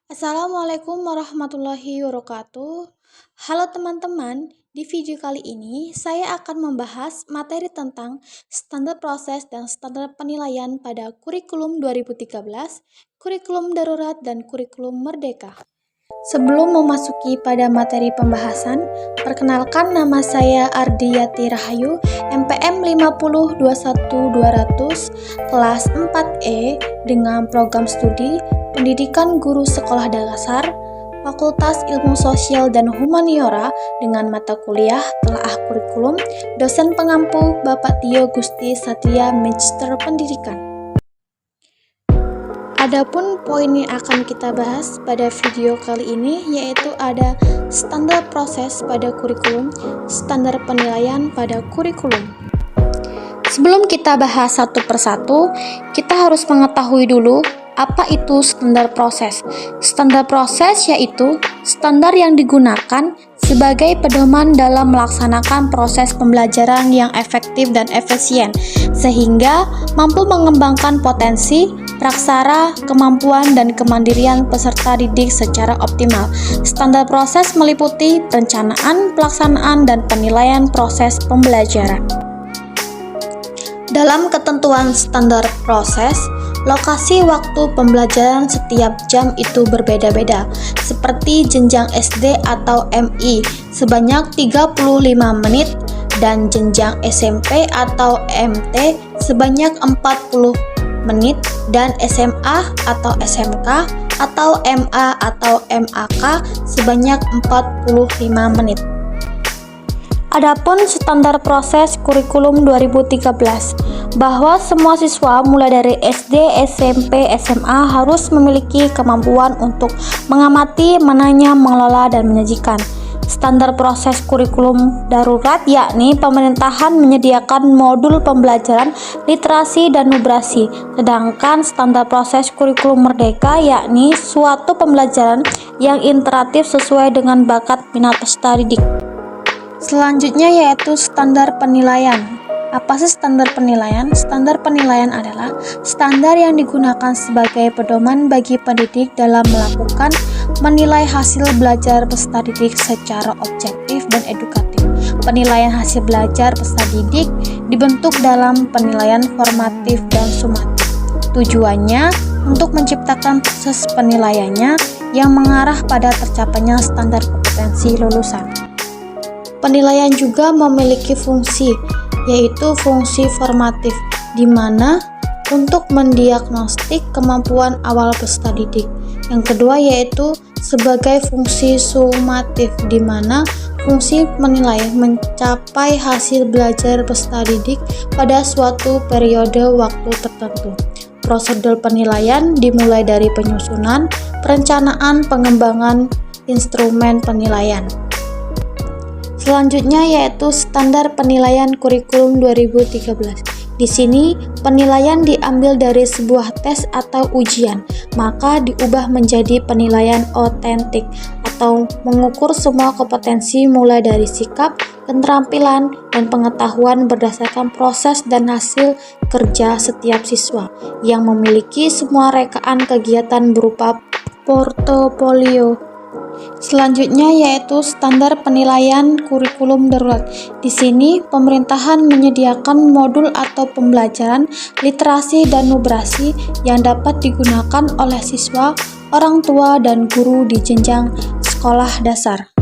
Assalamualaikum warahmatullahi wabarakatuh. Halo teman-teman, di video kali ini saya akan membahas materi tentang standar proses dan standar penilaian pada kurikulum 2013, kurikulum darurat, dan kurikulum merdeka. Sebelum memasuki pada materi pembahasan, perkenalkan nama saya Ardiyati Rahayu, MPM 5021200, kelas 4E dengan program studi Pendidikan Guru Sekolah Dasar, Fakultas Ilmu Sosial dan Humaniora dengan mata kuliah Telaah Kurikulum, dosen pengampu Bapak Tio Gusti Satria Magister Pendidikan. Adapun poin yang akan kita bahas pada video kali ini yaitu ada standar proses pada kurikulum, standar penilaian pada kurikulum. Sebelum kita bahas satu persatu, kita harus mengetahui dulu apa itu standar proses. Standar proses yaitu standar yang digunakan sebagai pedoman dalam melaksanakan proses pembelajaran yang efektif dan efisien, sehingga mampu mengembangkan potensi, praksara, kemampuan, dan kemandirian peserta didik secara optimal. Standar proses meliputi perencanaan, pelaksanaan, dan penilaian proses pembelajaran. Dalam ketentuan standar proses, lokasi waktu pembelajaran setiap jam itu berbeda-beda, seperti jenjang SD atau MI sebanyak 35 menit dan jenjang SMP atau MT sebanyak 40 menit dan SMA atau SMK atau MA atau MAK sebanyak 45 menit. Adapun standar proses kurikulum 2013 bahwa semua siswa mulai dari SD, SMP, SMA harus memiliki kemampuan untuk mengamati, menanya, mengelola, dan menyajikan. Standar proses kurikulum darurat yakni pemerintahan menyediakan modul pembelajaran literasi dan numerasi, sedangkan standar proses kurikulum merdeka yakni suatu pembelajaran yang interaktif sesuai dengan bakat minat peserta didik. Selanjutnya yaitu standar penilaian. Apa sih standar penilaian? Standar penilaian adalah standar yang digunakan sebagai pedoman bagi pendidik dalam melakukan menilai hasil belajar peserta didik secara objektif dan edukatif. Penilaian hasil belajar peserta didik dibentuk dalam penilaian formatif dan sumatif. Tujuannya untuk menciptakan proses penilaiannya yang mengarah pada tercapainya standar kompetensi lulusan. Penilaian juga memiliki fungsi, yaitu fungsi formatif, di mana untuk mendiagnostik kemampuan awal peserta didik. Yang kedua yaitu sebagai fungsi sumatif, di mana fungsi menilai mencapai hasil belajar peserta didik pada suatu periode waktu tertentu. Prosedur penilaian dimulai dari penyusunan, perencanaan, pengembangan instrumen penilaian. Selanjutnya yaitu standar penilaian kurikulum 2013. Di sini penilaian diambil dari sebuah tes atau ujian, maka diubah menjadi penilaian otentik atau mengukur semua kompetensi mulai dari sikap, keterampilan, dan pengetahuan berdasarkan proses dan hasil kerja setiap siswa yang memiliki semua rekaan kegiatan berupa portofolio. Selanjutnya yaitu standar penilaian kurikulum darurat. Di sini pemerintahan menyediakan modul atau pembelajaran literasi dan numerasi yang dapat digunakan oleh siswa, orang tua, dan guru di jenjang sekolah dasar.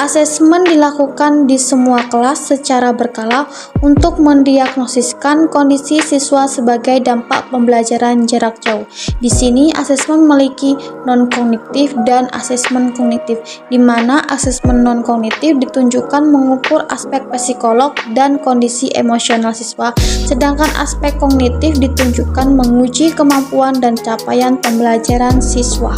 Asesmen dilakukan di semua kelas secara berkala untuk mendiagnosiskan kondisi siswa sebagai dampak pembelajaran jarak jauh. Di sini asesmen memiliki non-kognitif dan asesmen kognitif, di mana asesmen non-kognitif ditunjukkan mengukur aspek psikolog dan kondisi emosional siswa, sedangkan aspek kognitif ditunjukkan menguji kemampuan dan capaian pembelajaran siswa.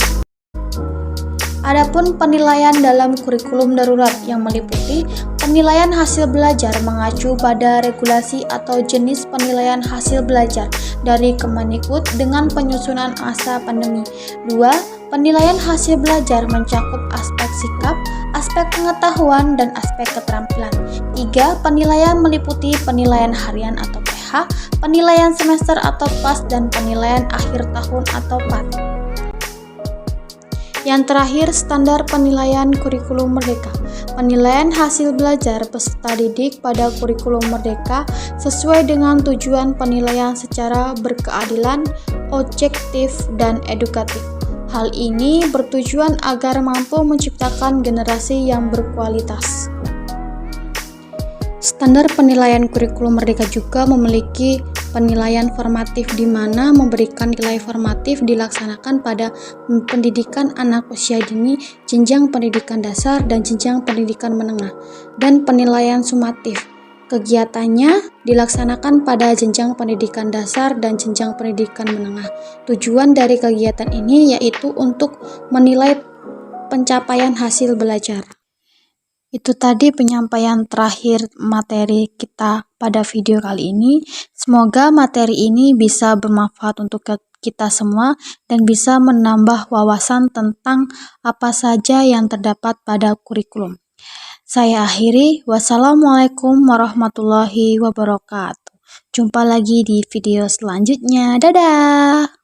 Adapun penilaian dalam kurikulum darurat yang meliputi penilaian hasil belajar mengacu pada regulasi atau jenis penilaian hasil belajar dari Kemendikbud dengan penyusunan masa pandemi. 2. Penilaian hasil belajar mencakup aspek sikap, aspek pengetahuan, dan aspek keterampilan. 3. Penilaian meliputi penilaian harian atau PH, penilaian semester atau PAS, dan penilaian akhir tahun atau PAT. Yang terakhir, standar penilaian kurikulum merdeka. Penilaian hasil belajar peserta didik pada kurikulum merdeka sesuai dengan tujuan penilaian secara berkeadilan, objektif, dan edukatif. Hal ini bertujuan agar mampu menciptakan generasi yang berkualitas. Standar penilaian kurikulum merdeka juga memiliki penilaian formatif, di mana memberikan nilai formatif dilaksanakan pada pendidikan anak usia dini, jenjang pendidikan dasar, dan jenjang pendidikan menengah, dan penilaian sumatif. Kegiatannya dilaksanakan pada jenjang pendidikan dasar dan jenjang pendidikan menengah. Tujuan dari kegiatan ini yaitu untuk menilai pencapaian hasil belajar. Itu tadi penyampaian terakhir materi kita pada video kali ini. Semoga materi ini bisa bermanfaat untuk kita semua dan bisa menambah wawasan tentang apa saja yang terdapat pada kurikulum. Saya akhiri. Wassalamualaikum warahmatullahi wabarakatuh. Jumpa lagi di video selanjutnya. Dadah!